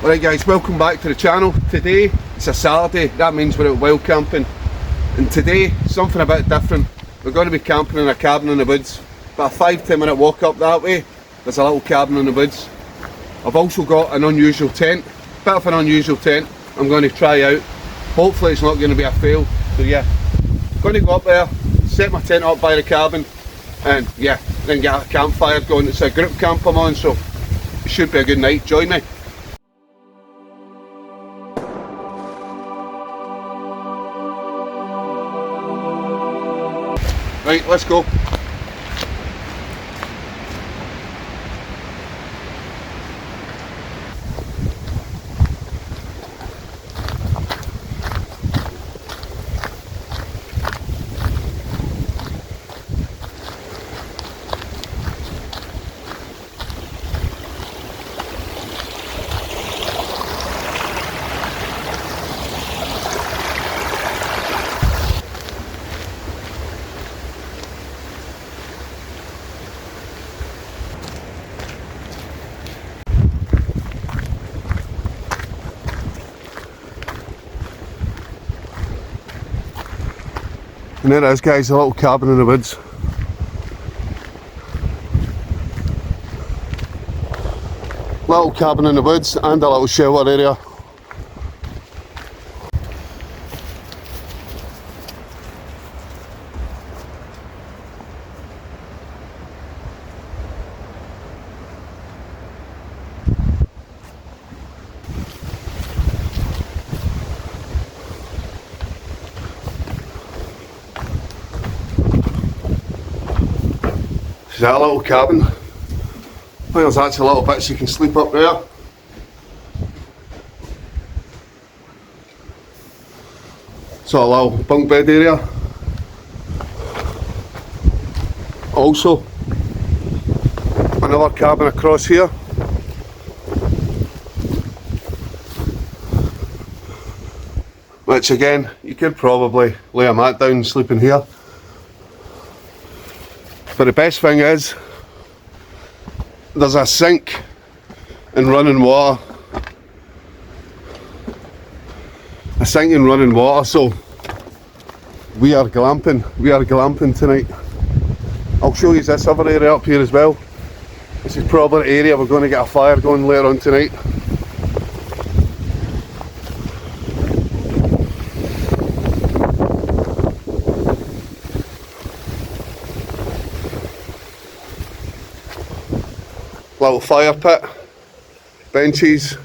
Alright guys, welcome back to the channel. Today, it's a Saturday, that means we're out wild camping. And today, something a bit different. We're going to be camping in a cabin in the woods. About a 5-10 minute walk up that way, there's a little cabin in the woods. I've also got an unusual tent, bit of an unusual tent I'm going to try out. Hopefully it's not going to be a fail. So yeah, I'm going to go up there, set my tent up by the cabin, and yeah, then get a campfire going. It's a group camp I'm on, so it should be a good night. Join me. Right, let's go. And there it is guys, a little cabin in the woods. Little cabin in the woods and a little shower area. Is that a little cabin? I think there's actually little bits you can sleep up there. So a little bunk bed area. Also, another cabin across here. Which again, you could probably lay a mat down and sleep in here. But the best thing is, there's a sink and running water. A sink and running water, so we are glamping. We are glamping tonight. I'll show you this other area up here as well. This is probably the area we're going to get a fire going later on tonight. Little fire pit, benches,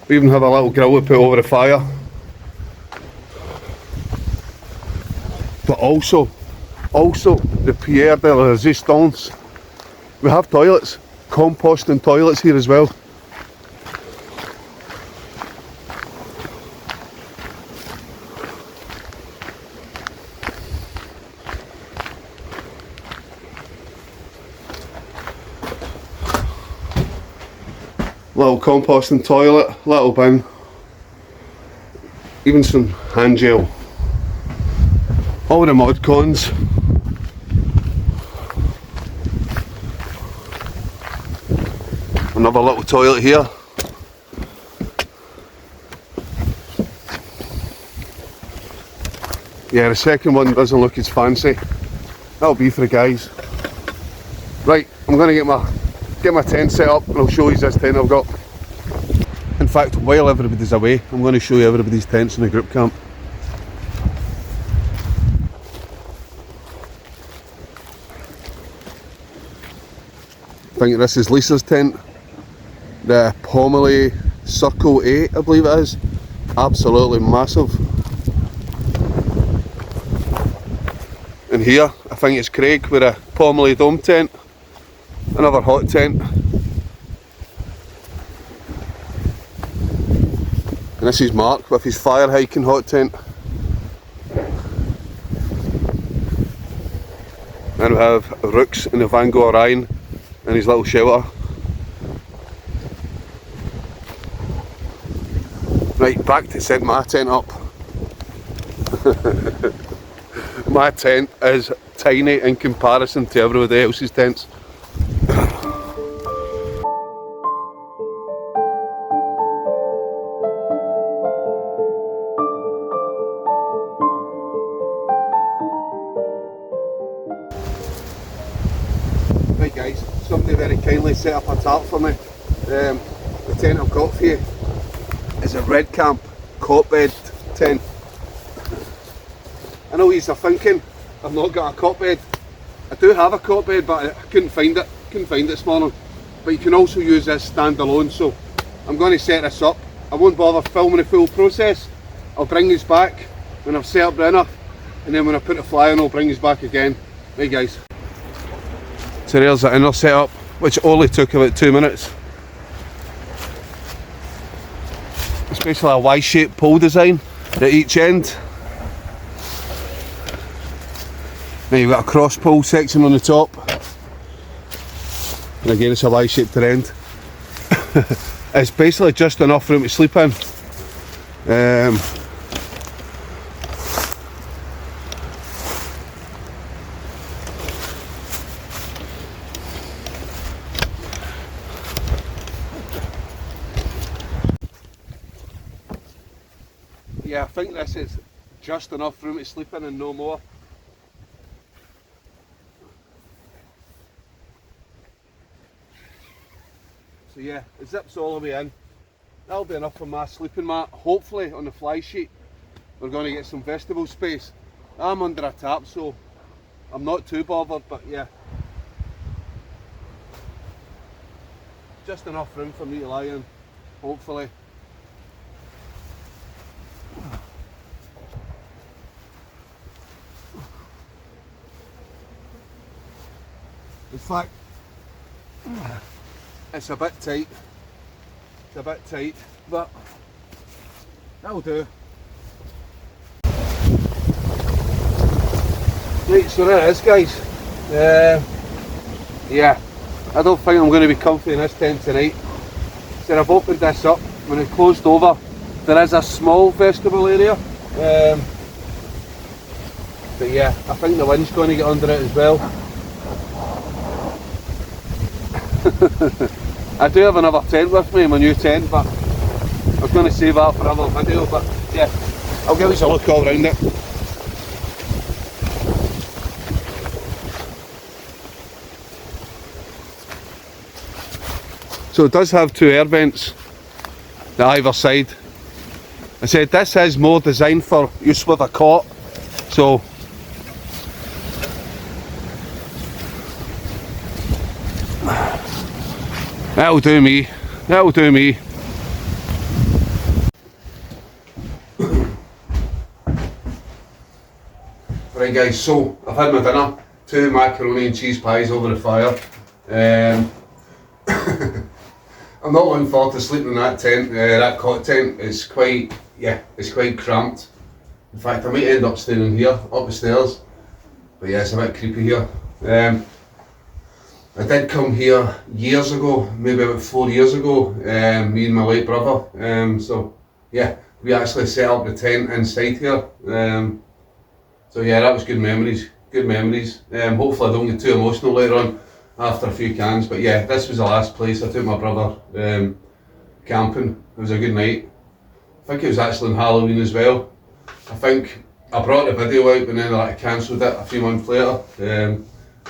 we even have a little grill we put over the fire. But also the pierre de resistance. We have toilets, composting toilets here as well. Little composting toilet, little bin, even some hand gel. All the mod cons. Another little toilet here. Yeah, the second one doesn't look as fancy. That'll be for the guys. Right, I'm going to get my tent set up and I'll show you this tent I've got. In fact, while everybody's away, I'm going to show you everybody's tents in the group camp. I think this is Lisa's tent, the Pomely Circle 8 I believe it is. Absolutely massive. And here, I think it's Craig with a Pomely Dome tent. Another hot tent. And this is Mark with his fire hiking hot tent. And we have Rooks in the Van Gogh Orion and his little shelter. Right, back to setting my tent up. My tent is tiny in comparison to everybody else's tents. kindly set up a tarp for me. The tent I've got for you is a Red Camp cot bed tent. I know you're thinking I've not got a cot bed. I do have a cot bed, but I couldn't find it. This morning. But you can also use this standalone, so I'm going to set this up. I won't bother filming the full process. I'll bring these back when I've set up the inner, and then when I put the fly on, I'll bring these back again. Right guys. So there's the inner setup, which only took about 2 minutes. It's basically a Y-shaped pole design at each end. Then you've got a cross pole section on the top. And again, it's a Y-shaped to the end. It's basically just enough room to sleep in. Yeah, I think this is just enough room to sleep in and no more. So yeah, it zips all the way in. That'll be enough for my sleeping mat. Hopefully on the fly sheet we're going to get some vegetable space. I'm under a tarp, so I'm not too bothered, but yeah. Just enough room for me to lie in, hopefully. In fact, it's a bit tight. But that'll do. Right, so there it is, guys. Yeah, I don't think I'm going to be comfy in this tent tonight. So I've opened this up. When it closed over, there is a small vegetable area. But yeah, I think the wind's going to get under it as well. I do have another tent with me, my new tent, but I was going to save that for another video, but yeah, I'll give you a look all around it. So it does have 2 air vents at either side. I said this is more designed for use with a cot, so that'll do me. Right guys, so I've had my dinner. 2 macaroni and cheese pies over the fire. I'm not looking forward to sleeping in that tent, that cot tent. It's quite cramped. In fact, I might end up staying in here, up the stairs. But yeah, it's a bit creepy here. I did come here years ago, maybe about 4 years ago, me and my late brother. So yeah, we actually set up the tent inside here. So yeah, that was good memories. Hopefully I don't get too emotional later on after a few cans. But yeah, this was the last place I took my brother camping. It was a good night. I think it was actually on Halloween as well. I think I brought the video out, but then I cancelled it a few months later. I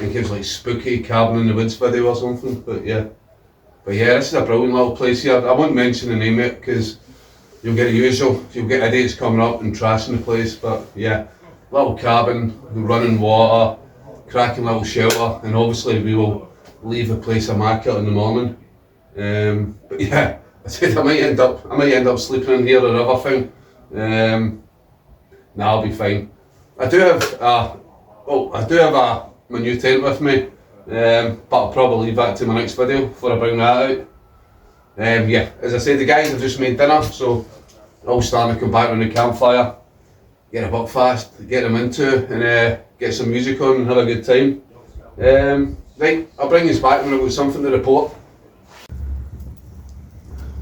think it was like spooky cabin in the woods video or something, but yeah, this is a brilliant little place here. I won't mention the name of it because you'll get the usual, you'll get idiots coming up and trashing the place, but yeah, little cabin, running water, cracking little shelter, and obviously we will leave the place immaculate in the morning. But yeah, I said I might end up sleeping in here or everything. Nah, I'll be fine. I do have my new tent with me, but I'll probably leave that to my next video before I bring that out. Yeah, as I said, the guys have just made dinner, so they're all starting to come back on the campfire, get a buck fast, get them into, and get some music on and have a good time. Right, I'll bring this back when I've got something to report.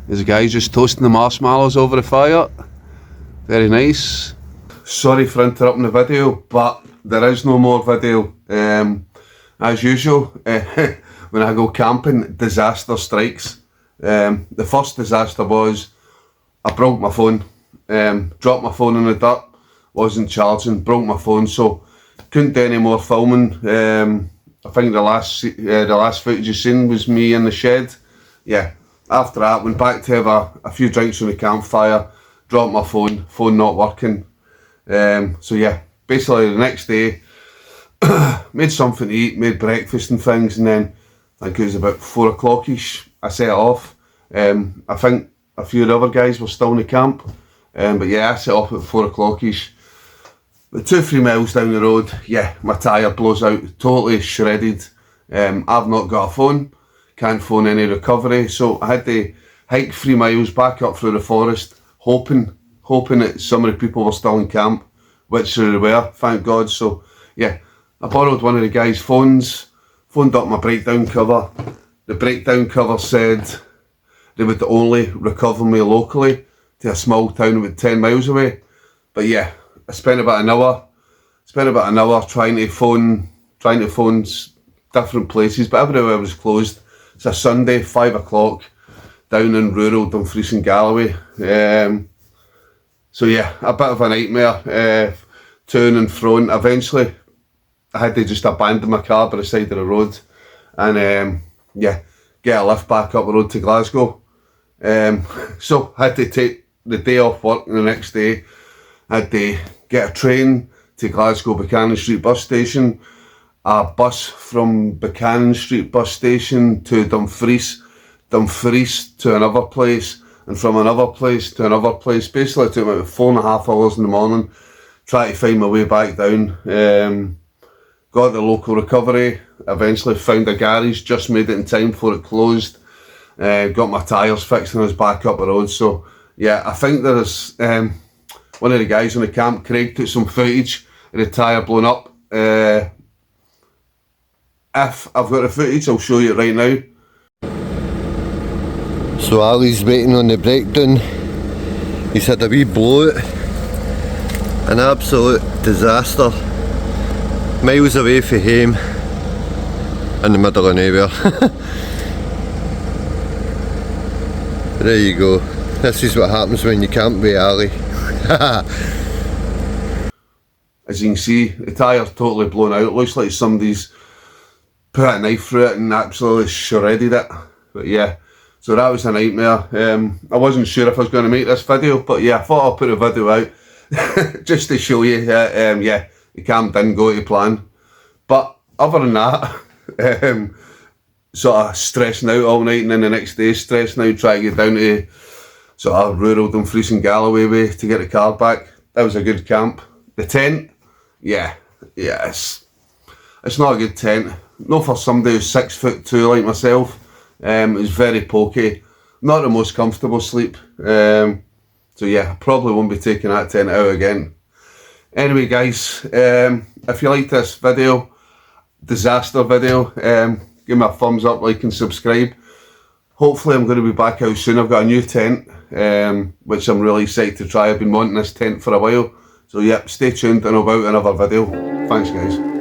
There's a guy just toasting the marshmallows over the fire. Very nice. Sorry for interrupting the video, but there is no more video. As usual, when I go camping, disaster strikes. The first disaster was I broke my phone, dropped my phone in the dirt, wasn't charging, broke my phone, so couldn't do any more filming I think the last footage you seen was me in the shed. Yeah, after that, went back to have a few drinks on the campfire, dropped my phone not working. So yeah, basically the next day, made something to eat, made breakfast and things, and then I think it was about 4 o'clock-ish, I set off. I think a few of the other guys were still in the camp, but yeah, I set off at 4 o'clock-ish. But 2-3 miles down the road, yeah, my tyre blows out, totally shredded. I've not got a phone, can't phone any recovery, so I had to hike 3 miles back up through the forest, hoping that some of the people were still in camp, which they were, thank God. So yeah, I borrowed one of the guys' phones, phoned up my breakdown cover. The breakdown cover said they would only recover me locally to a small town about 10 miles away. But yeah, I spent about an hour trying to phone different places, but everywhere was closed. It's a Sunday, 5 o'clock, down in rural Dumfries and Galloway. So yeah, a bit of a nightmare, to and fro. Eventually, I had to just abandon my car by the side of the road and yeah, get a lift back up the road to Glasgow. So I had to take the day off work, and the next day I had to get a train to Glasgow Buchanan Street bus station, a bus from Buchanan Street bus station to Dumfries to another place, and from another place to another place. Basically it took me about 4.5 hours in the morning trying to find my way back down. Got the local recovery, eventually found a garage, just made it in time before it closed. Got my tyres fixed and I was back up the road. So yeah, I think there's one of the guys on the camp, Craig, took some footage of the tyre blown up. If I've got the footage, I'll show you it right now. So Ali's waiting on the breakdown. He's had a wee blowout. An absolute disaster. Miles away from home, in the middle of nowhere. There you go. This is what happens when you camp with Ali. As you can see, the tyre's totally blown out. It looks like somebody's put a knife through it and absolutely shredded it. But yeah, so that was a nightmare. I wasn't sure if I was going to make this video, but yeah, I thought I'll put a video out just to show you that, yeah, the camp didn't go to plan. But other than that, sort of stressing out all night, and then the next day stressing out trying to get down to sort of rural Dumfries and Galloway way to get the car back. That was a good camp. The tent, yeah, it's not a good tent. Not for somebody who's 6'2" like myself. It was very pokey, not the most comfortable sleep. So yeah, I probably won't be taking that tent out again. Anyway guys, if you like this video, disaster video, give me a thumbs up, like and subscribe. Hopefully I'm going to be back out soon. I've got a new tent, which I'm really excited to try. I've been wanting this tent for a while. So yeah, stay tuned and I'll be out another video. Thanks guys.